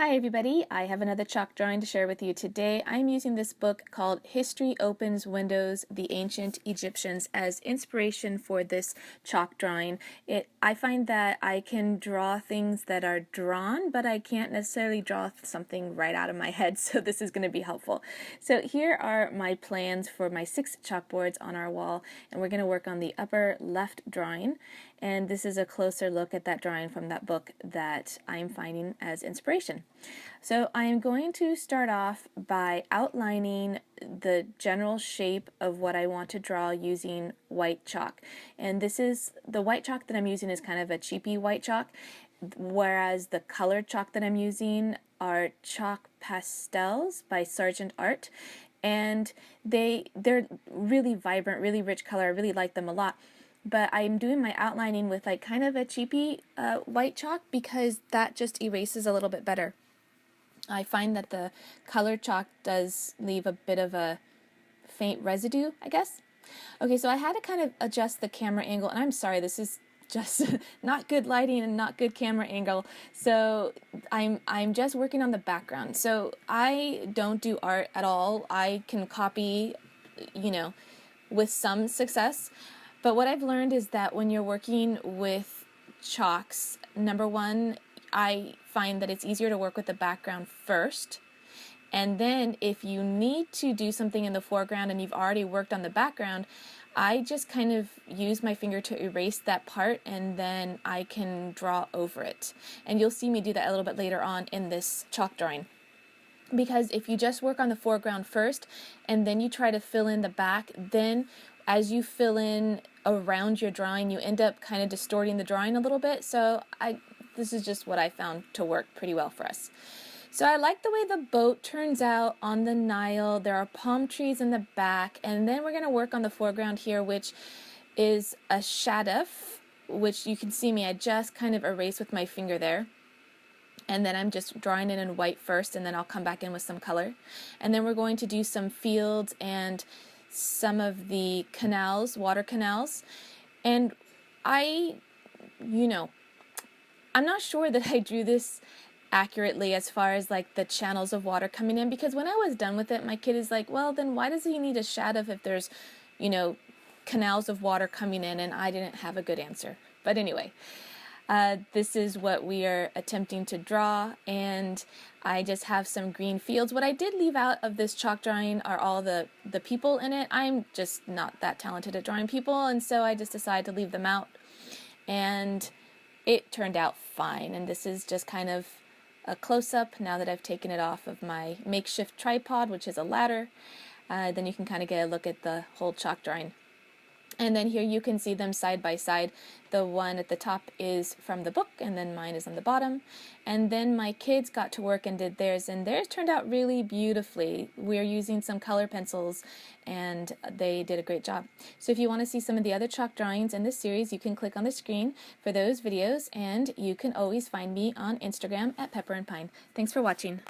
Hi everybody, I have another chalk drawing to share with you today. I'm using this book called History Opens Windows, the Ancient Egyptians as inspiration for this chalk drawing. I find that I can draw things that are drawn, but I can't necessarily draw something right out of my head, so this is going to be helpful. So here are my plans for my 6 chalkboards on our wall, and we're going to work on the upper left drawing. And this is a closer look at that drawing from that book that I'm finding as inspiration. So I'm going to start off by outlining the general shape of what I want to draw using white chalk. And this is, the white chalk that I'm using is kind of a cheapy white chalk, whereas the colored chalk that I'm using are Chalk Pastels by Sargent Art. And they're really vibrant, really rich color. I really like them a lot. But I'm doing my outlining with like kind of a cheapy white chalk because that just erases a little bit better. I find that the colored chalk does leave a bit of a faint residue, I guess. Okay, so I had to kind of adjust the camera angle, and I'm sorry, this is just not good lighting and not good camera angle. So I'm just working on the background. So I don't do art at all. I can copy, with some success. But what I've learned is that when you're working with chalks, number one, I find that it's easier to work with the background first. And then if you need to do something in the foreground and you've already worked on the background, I just kind of use my finger to erase that part and then I can draw over it. And you'll see me do that a little bit later on in this chalk drawing. Because if you just work on the foreground first and then you try to fill in the back, then as you fill in around your drawing, you end up kind of distorting the drawing a little bit. So this is just what I found to work pretty well for us. So I like the way the boat turns out on the Nile. There are palm trees in the back, and then we're going to work on the foreground here, which is a Shaduf, which you can see me, I just kind of erase with my finger there. And then I'm just drawing it in white first, and then I'll come back in with some color. And then we're going to do some fields and some of the canals, water canals. And I'm not sure that I drew this accurately as far as like the channels of water coming in, because when I was done with it, my kid is like, well, then why does he need a shadow if there's, canals of water coming in? And I didn't have a good answer. But anyway, this is what we are attempting to draw, and I just have some green fields. What I did leave out of this chalk drawing are all the people in it. I'm just not that talented at drawing people, and so I just decided to leave them out. And it turned out fine, and this is just kind of a close-up now that I've taken it off of my makeshift tripod, which is a ladder. Then you can kind of get a look at the whole chalk drawing. And then here you can see them side by side. The one at the top is from the book, and then mine is on the bottom. And then my kids got to work and did theirs, and theirs turned out really beautifully. We're using some color pencils, and they did a great job. So if you want to see some of the other chalk drawings in this series, you can click on the screen for those videos, and you can always find me on Instagram at Pepper and Pine. Thanks for watching.